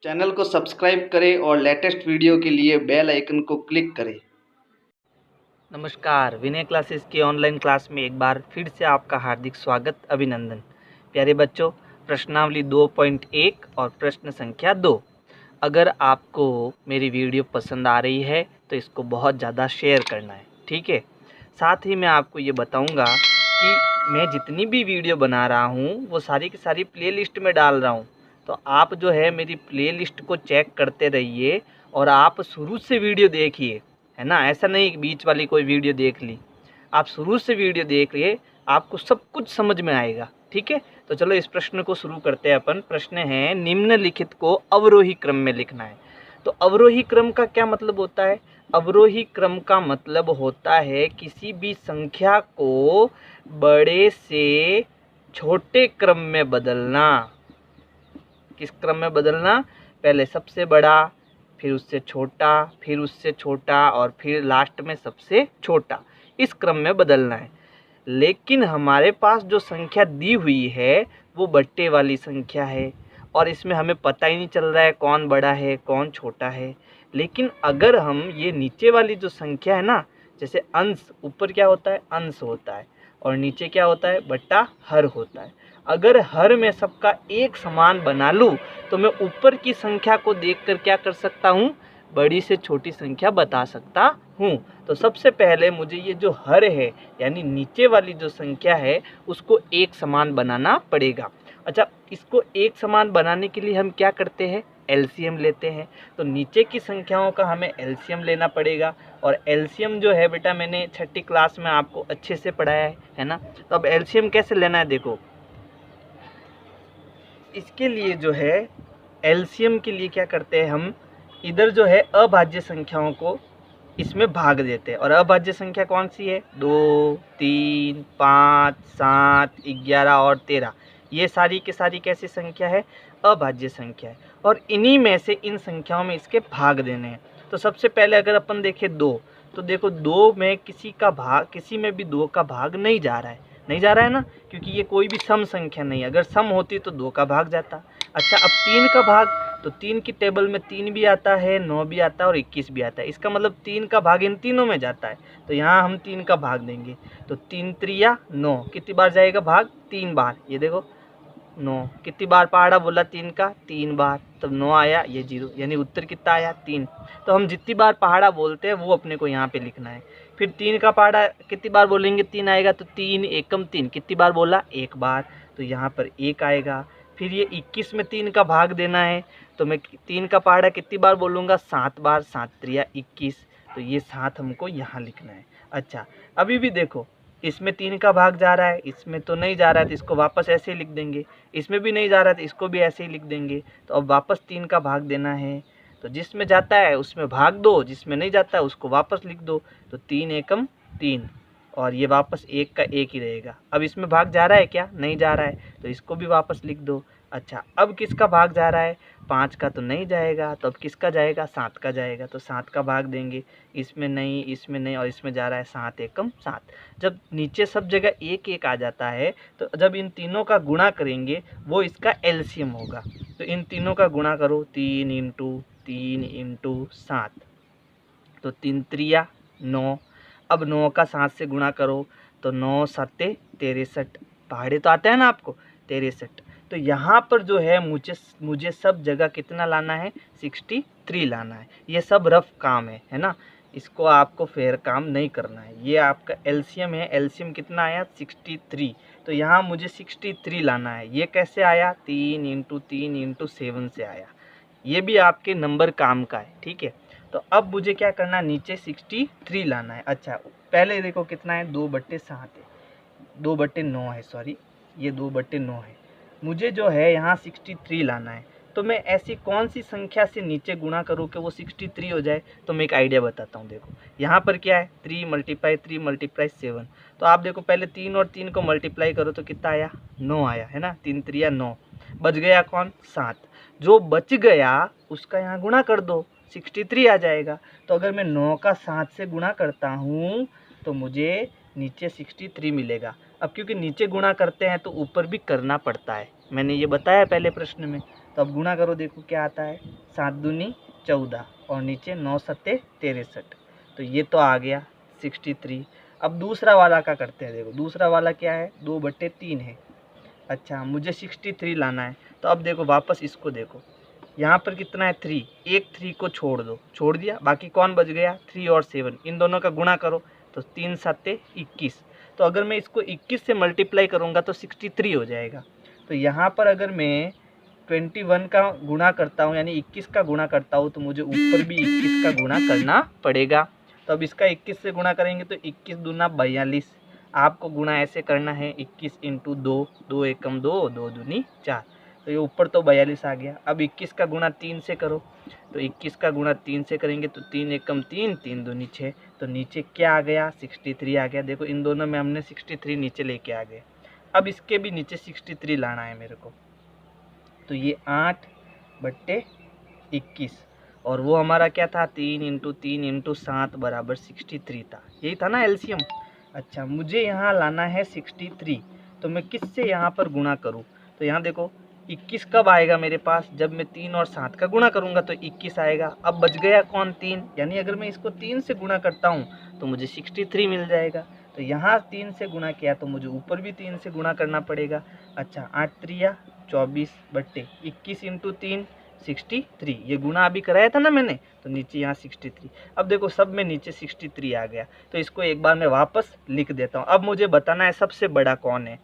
Channel को subscribe करें और लेटेस्ट वीडियो के लिए बेल आइकन को क्लिक करें। नमस्कार, विनय क्लासेस की ऑनलाइन क्लास में एक बार फिर से आपका हार्दिक स्वागत, अभिनंदन। प्यारे बच्चों, प्रश्नावली 2.1 और प्रश्न संख्या 2। अगर आपको मेरी वीडियो पसंद आ रही है तो इसको बहुत ज़्यादा शेयर करना है, ठीक है। साथ ही मैं आपको ये बताऊंगा कि मैं जितनी भी वीडियो बना रहा हूँ वो सारी की सारी प्लेलिस्ट में डाल रहा हूँ। तो आप जो है मेरी प्लेलिस्ट को चेक करते रहिए और आप शुरू से वीडियो देखिए, है ना। ऐसा नहीं कि बीच वाली कोई वीडियो देख ली, आप शुरू से वीडियो देखिए, आपको सब कुछ समझ में आएगा, ठीक है। तो चलो इस प्रश्न को शुरू करते हैं अपन। प्रश्न है, निम्नलिखित को अवरोही क्रम में लिखना है। तो अवरोही क्रम का क्या मतलब होता है? अवरोही क्रम का मतलब होता है किसी भी संख्या को बड़े से छोटे क्रम में बदलना। किस क्रम में बदलना? पहले सबसे बड़ा, फिर उससे छोटा, फिर उससे छोटा और फिर लास्ट में सबसे छोटा, इस क्रम में बदलना है। लेकिन हमारे पास जो संख्या दी हुई है वो बट्टे वाली संख्या है और इसमें हमें पता ही नहीं चल रहा है कौन बड़ा है कौन छोटा है। लेकिन अगर हम ये नीचे वाली जो संख्या है ना, जैसे अंश, ऊपर क्या होता है? अंश होता है और नीचे क्या होता है? बट्टा हर होता है। अगर हर में सबका एक समान बना लूँ तो मैं ऊपर की संख्या को देखकर क्या कर सकता हूँ? बड़ी से छोटी संख्या बता सकता हूँ। तो सबसे पहले मुझे ये जो हर है यानी नीचे वाली जो संख्या है उसको एक समान बनाना पड़ेगा। अच्छा, इसको एक समान बनाने के लिए हम क्या करते हैं? एलसीएम लेते हैं। तो नीचे की संख्याओं का हमें एलसीएम लेना पड़ेगा और एलसीएम जो है बेटा मैंने छठी क्लास में आपको अच्छे से पढ़ाया है ना। तो अब एलसीएम कैसे लेना है देखो। इसके लिए जो है एलसीएम के लिए क्या करते हैं हम, इधर जो है अभाज्य संख्याओं को इसमें भाग देते हैं। और अभाज्य संख्या कौन सी है? 2, 3, 5, 7, 11 और 13। ये सारी की सारी कैसी संख्या है? अभाज्य संख्या है। और इन्हीं में से इन संख्याओं में इसके भाग देने हैं। तो सबसे पहले अगर अपन देखें 2, तो देखो 2 में किसी में भी 2 का भाग नहीं जा रहा है। नहीं जा रहा है ना, क्योंकि ये कोई भी सम संख्या नहीं है। अगर सम होती तो 2 का भाग जाता। अच्छा, अब 3 का भाग, तो 3 की टेबल में 3 भी आता है, 9 भी आता है और 21 भी आता है। इसका मतलब 3 का भाग इन तीनों में जाता है। तो यहाँ हम 3 का भाग देंगे। तो 3 त्रिया 9, कितनी बार जाएगा भाग? 3 बार। ये देखो 9 कितनी बार पहाड़ा बोला? 3 का 3 बार। तब 9 आया, ये 0, यानी उत्तर कितना आया? 3। तो हम जितनी बार पहाड़ा बोलते हैं वो अपने को यहाँ पे लिखना है। फिर 3 का पहाड़ा कितनी बार बोलेंगे? 3 आएगा। तो 3 एकम 3, कितनी बार बोला? 1 बार। तो यहाँ पर 1 आएगा। फिर ये 21 में 3 का भाग देना है। तो मैं 3 का पहाड़ा कितनी बार बोलूँगा? 7 बार। 7 त्रिया 21। तो ये 7 हमको यहाँ लिखना है। अच्छा, अभी भी देखो, इसमें 3 का भाग जा रहा है, इसमें तो नहीं जा रहा है, तो इसको वापस ऐसे ही लिख देंगे। इसमें भी नहीं जा रहा है तो इसको भी ऐसे ही लिख देंगे। तो अब वापस 3 का भाग देना है। तो जिसमें जाता है उसमें भाग दो, जिसमें नहीं जाता है उसको वापस लिख दो। तो 3 एकम 3 और ये वापस 1 का 1 ही रहेगा। अब इसमें भाग जा रहा है क्या? नहीं जा रहा है, तो इसको भी वापस लिख दो। अच्छा, अब किसका भाग जा रहा है? 5 का तो नहीं जाएगा, तो अब किसका जाएगा? 7 का जाएगा। तो 7 का भाग देंगे। इसमें नहीं, इसमें नहीं और इसमें जा रहा है 7 एकम 7। जब नीचे सब जगह 1 1 आ जाता है तो जब इन तीनों का गुणा करेंगे वो इसका एलसीएम होगा। तो इन तीनों का गुणा करो, 3 इंटू 3 इंटू 7, तो 3 त्रिया 9। अब 9 का 7 से गुणा करो तो 9 सत्ते 63। पहाड़े तो आता है ना आपको? 63। तो यहाँ पर जो है मुझे सब जगह कितना लाना है? 63 लाना है। ये सब रफ काम है ना। इसको आपको फेयर काम नहीं करना है। ये आपका एलसीएम है। एलसीएम कितना आया? 63। तो यहाँ मुझे 63 लाना है। ये कैसे आया? 3 इंटू 3 इंटू 7 से आया। ये भी आपके नंबर काम का है, ठीक है। तो अब मुझे क्या करना है? नीचे 63 लाना है। अच्छा, पहले देखो कितना है? 2/7 है, 2/9 है, सॉरी, ये 2/9 है। मुझे जो है यहाँ 63 लाना है। तो मैं ऐसी कौन सी संख्या से नीचे गुणा करूँ कि वो 63 हो जाए? तो मैं एक आइडिया बताता हूँ। देखो यहाँ पर क्या है? 3 × 3 × 7। तो आप देखो पहले 3 और 3 को मल्टीप्लाई करो तो कितना आया? 9 आया, है ना। 3 त्रिया 9। बच गया कौन? 7। जो बच गया उसका यहाँ गुणा कर दो, 63 आ जाएगा। तो अगर मैं 9 का 7 से गुणा करता हूँ तो मुझे नीचे 63 मिलेगा। अब क्योंकि नीचे गुणा करते हैं तो ऊपर भी करना पड़ता है, मैंने ये बताया पहले प्रश्न में। तो अब गुणा करो, देखो क्या आता है, 7 दूनी 14 और नीचे 9 सत्ते 63, तो ये तो आ गया 63। अब दूसरा वाला का करते हैं, देखो दूसरा वाला क्या है, 2/3 है। अच्छा, मुझे 63 लाना है, तो अब देखो वापस इसको देखो, यहाँ पर कितना है 3, एक 3 को छोड़ दो, छोड़ दिया, बाकी कौन बच गया 3 और 7, इन दोनों का गुणा करो तो 3 सत्ते 21। तो अगर मैं इसको 21 से मल्टीप्लाई करूँगा तो 63 हो जाएगा। तो यहाँ पर अगर मैं 21 का गुणा करता हूँ यानी 21 का गुणा करता हूँ तो मुझे ऊपर भी 21 का गुणा करना पड़ेगा। तो अब इसका 21 से गुणा करेंगे तो 21 दूना 42, आपको गुणा ऐसे करना है 21 इंटू 2, 2 एकम 2, 2 दूनी 4, तो ये ऊपर तो 42 आ गया। अब 21 का गुणा 3 से करो, तो 21 का गुणा 3 से करेंगे तो 3 एकम 3, 3 दूनी 6, तो नीचे क्या आ गया 63 आ गया। देखो इन दोनों में हमने 63 नीचे लेके आ गए। अब इसके भी नीचे 63 लाना है मेरे को, तो ये 8/21 और वो हमारा क्या था 3 इंटू 3 इंटू 7 बराबर 63 था, यही था ना एलसीएम। अच्छा, मुझे यहाँ लाना है 63, तो मैं किससे यहाँ पर गुणा करूँ, तो यहाँ देखो 21 कब आएगा मेरे पास, जब मैं 3 और 7 का गुणा करूँगा तो 21 आएगा। अब बच गया कौन 3, यानी अगर मैं इसको 3 से गुणा करता हूँ तो मुझे 63 मिल जाएगा। तो यहाँ 3 से गुणा किया तो मुझे ऊपर भी 3 से गुणा करना पड़ेगा। अच्छा, 8 त्रिया 24/21 इंटू 3 63, ये गुणा अभी कराया था ना मैंने, तो नीचे यहाँ 63। अब देखो सब में नीचे 63 आ गया, तो इसको एक बार मैं वापस लिख देता हूँ। अब मुझे बताना है सबसे बड़ा कौन है,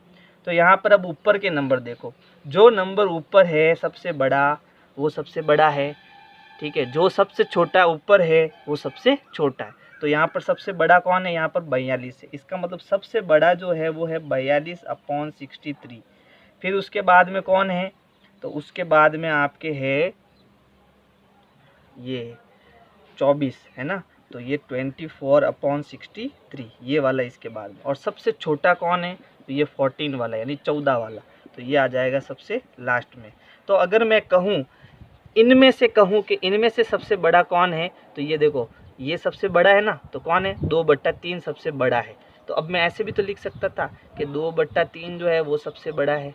तो यहाँ पर अब ऊपर के नंबर देखो, जो नंबर ऊपर है सबसे बड़ा वो सबसे बड़ा है, ठीक है, जो सबसे छोटा ऊपर है वो सबसे छोटा है। तो यहाँ पर सबसे बड़ा कौन है, यहाँ पर 42 है, इसका मतलब सबसे बड़ा जो है वो है 42/63। फिर उसके बाद में कौन है, तो उसके बाद में आपके है ये 24 है ना, तो ये 24/63 ये वाला इसके बाद में। और सबसे छोटा कौन है, तो ये 14 वाला यानी 14 वाला, तो ये आ जाएगा सबसे लास्ट में। तो अगर मैं कहूँ इनमें से कहूँ कि इनमें से सबसे बड़ा कौन है, तो ये देखो ये सबसे बड़ा है ना, तो कौन है 2/3 सबसे बड़ा है। तो अब मैं ऐसे भी तो लिख सकता था कि 2/3 जो है वो सबसे बड़ा है।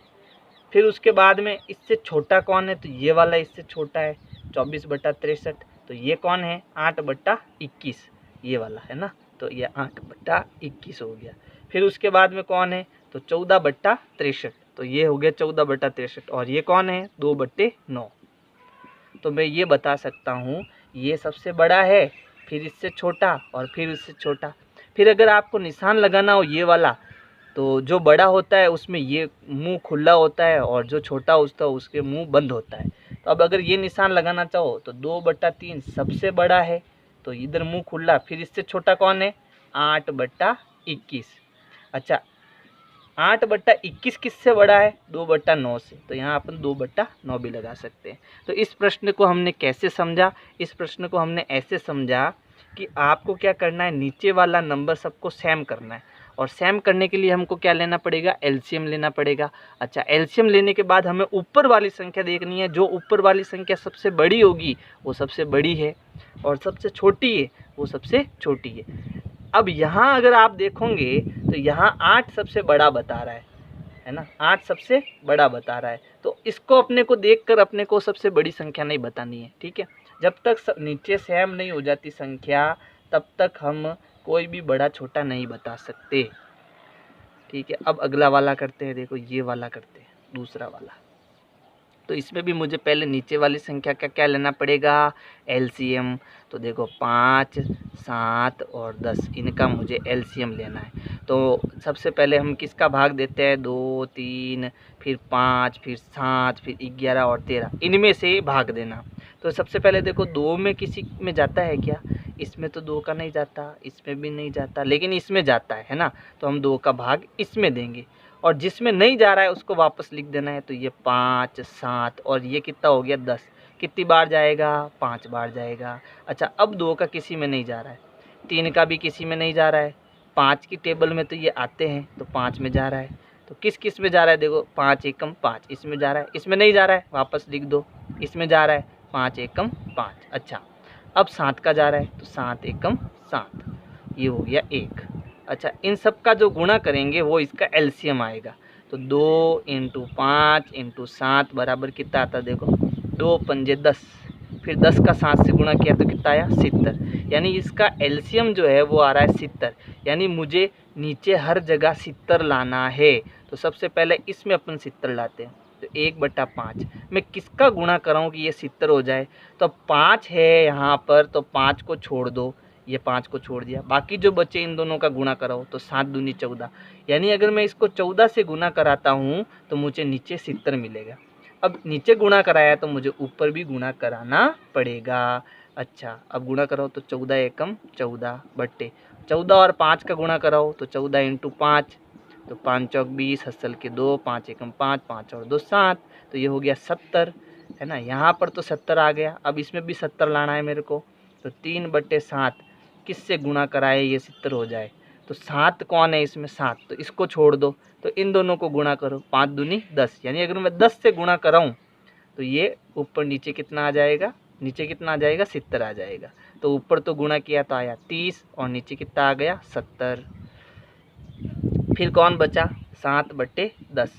फिर उसके बाद में इससे छोटा कौन है, तो ये वाला इससे छोटा है 24/63, तो ये कौन है 8/21 ये वाला है ना, तो ये 8/21 हो गया। फिर उसके बाद में कौन है, तो 14/63, तो ये हो गया 14/63 और ये कौन है 2/9। तो मैं ये बता सकता हूँ ये सबसे बड़ा है, फिर इससे छोटा और फिर इससे छोटा। फिर अगर आपको निशान लगाना हो ये वाला, तो जो बड़ा होता है उसमें ये मुंह खुला होता है और जो छोटा होता है उसके मुंह बंद होता है। तो अब अगर ये निशान लगाना चाहो तो 2/3 सबसे बड़ा है, तो इधर मुंह खुला, फिर इससे छोटा कौन है 8/21। अच्छा, 8/21 किससे बड़ा है 2/9 से, तो यहाँ अपन 2/9 भी लगा सकते हैं। तो इस प्रश्न को हमने कैसे समझा, इस प्रश्न को हमने ऐसे समझा कि आपको क्या करना है, नीचे वाला नंबर सबको सेम करना है, और सेम करने के लिए हमको क्या लेना पड़ेगा, एलसीएम लेना पड़ेगा। अच्छा, एलसीएम लेने के बाद हमें ऊपर वाली संख्या देखनी है, जो ऊपर वाली संख्या सबसे बड़ी होगी वो सबसे बड़ी है और सबसे छोटी है वो सबसे छोटी है। अब यहाँ अगर आप देखोगे तो यहाँ 8 सबसे बड़ा बता रहा है ना, 8 सबसे बड़ा बता रहा है, तो इसको अपने को देखकर अपने को सबसे बड़ी संख्या नहीं बतानी है, ठीक है। जब तक नीचे सेम नहीं हो जाती संख्या तब तक हम कोई भी बड़ा छोटा नहीं बता सकते, ठीक है। अब अगला वाला करते हैं, देखो ये वाला करते हैं, दूसरा वाला। तो इसमें भी मुझे पहले नीचे वाली संख्या का क्या लेना पड़ेगा, एलसीएम। तो देखो 5, 7 और 10 इनका मुझे एलसीएम लेना है। तो सबसे पहले हम किसका भाग देते हैं, 2, 3, फिर 5, फिर 7, फिर 11 और 13, इनमें से भाग देना। तो सबसे पहले देखो 2 में किसी में जाता है क्या, इसमें तो 2 का नहीं जाता, इसमें भी नहीं जाता, लेकिन इसमें जाता है ना, तो हम 2 का भाग इसमें देंगे, और जिसमें नहीं जा रहा है उसको वापस लिख देना है। तो ये 5, 7 और ये कितना हो गया 10, कितनी बार जाएगा 5 बार जाएगा। अच्छा, अब 2 का किसी में नहीं जा रहा है, 3 का भी किसी में नहीं जा रहा है, 5 की टेबल में तो ये आते हैं, तो 5 में जा रहा है। तो किस किस में जा रहा है, देखो 5 एकम 5 इसमें जा रहा है, इसमें नहीं जा रहा है वापस लिख दो, इसमें जा रहा है 5 एकम 5। अच्छा, अब 7 का जा रहा है, तो 7 एकम 7, ये हो गया 1। अच्छा, इन सब का जो गुणा करेंगे वो इसका एलसीएम आएगा। तो 2 × 5 × 7 बराबर कितना आता है, देखो 2 पंजे 10, फिर 10 का 7 से गुणा किया तो कितना आया 70। यानी इसका एलसीएम जो है वो आ रहा है 70। यानी मुझे नीचे हर जगह 70 लाना है। तो सबसे पहले इसमें अपन 70 लाते हैं। तो 1/5 मैं किसका गुणा कराऊँ कि ये 70 हो जाए? तो 5 है यहाँ पर, तो 5 को छोड़ दो, ये 5 को छोड़ दिया, बाकी जो बचे इन दोनों का गुणा कराओ तो 7 दूनी 14। यानी अगर मैं इसको 14 से गुणा कराता हूँ तो मुझे नीचे 70 मिलेगा। अब नीचे गुणा कराया तो मुझे ऊपर भी गुणा कराना पड़ेगा। अच्छा, अब गुणा कराओ तो 14 एकम 14 बट्टे 14 और 5 का गुणा कराओ तो 14 इंटू 5, तो 5 चौक 20, हसल के 2, 5 एकम 5, 5 और 2 7, तो ये हो गया 70, है ना। यहाँ पर तो 70 आ गया। अब इसमें भी 70 लाना है मेरे को। तो 3/7 किससे गुणा कराए ये 70 हो जाए? तो 7 कौन है इसमें? 7, तो इसको छोड़ दो, तो इन दोनों को गुणा करो, 5 दूनी 10। यानी अगर मैं 10 से गुणा कराऊँ तो ये ऊपर नीचे कितना आ जाएगा? नीचे कितना आ जाएगा? 70 आ जाएगा। तो ऊपर तो गुणा किया तो आया 30 और नीचे कितना आ गया? 70। फिर कौन बचा? 7/10।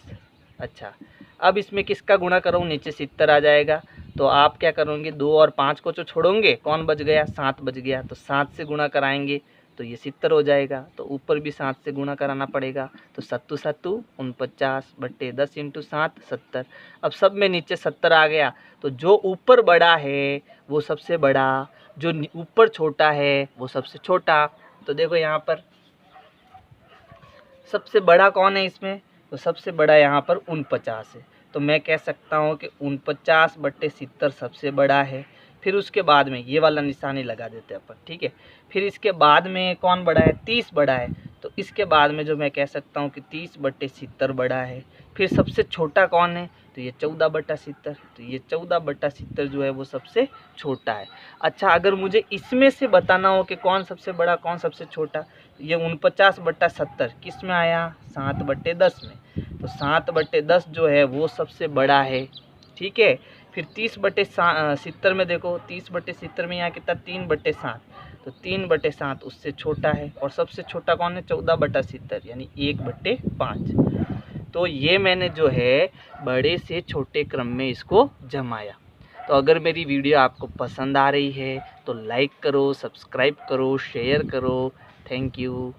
अच्छा, अब इसमें किसका गुणा करूँ? नीचे 70 आ जाएगा। तो आप क्या करोगे? 2 और 5 को जो छोड़ोगे, कौन बच गया? 7 बच गया। तो 7 से गुणा कराएंगे तो ये 70 हो जाएगा। तो ऊपर भी 7 से गुणा कराना पड़ेगा। तो 7 7 49/10 इंटू 7 70। अब सब में नीचे 70 आ गया। तो जो ऊपर बड़ा है वो सबसे बड़ा, जो ऊपर छोटा है वो सबसे छोटा। तो देखो यहाँ पर सबसे बड़ा कौन है इसमें? तो सबसे बड़ा यहाँ पर 49 है। तो मैं कह सकता हूँ कि 49/70 सबसे बड़ा है। फिर उसके बाद में ये वाला निशानी लगा देते हैं अपन, ठीक है। फिर इसके बाद में कौन बड़ा है? 30 बड़ा है। तो इसके बाद में जो मैं कह सकता हूँ कि 30/70 बड़ा है। फिर सबसे छोटा कौन है? तो ये 14/70। तो ये 14/70 जो है वो सबसे छोटा है। अच्छा, अगर मुझे इसमें से बताना हो कि कौन सबसे बड़ा कौन सबसे छोटा, तो ये 49/70 किस में आया? 7/10 में। तो 7/10 जो है वो सबसे बड़ा है, ठीक है। फिर 30/70 में देखो, 30/70 में यहाँ कितना? 3/7। तो 3/7 उससे छोटा है। और सबसे छोटा कौन है? 14/70 यानी 1/5। तो ये मैंने जो है बड़े से छोटे क्रम में इसको जमाया। तो अगर मेरी वीडियो आपको पसंद आ रही है तो लाइक करो, सब्सक्राइब करो, शेयर करो। Thank you.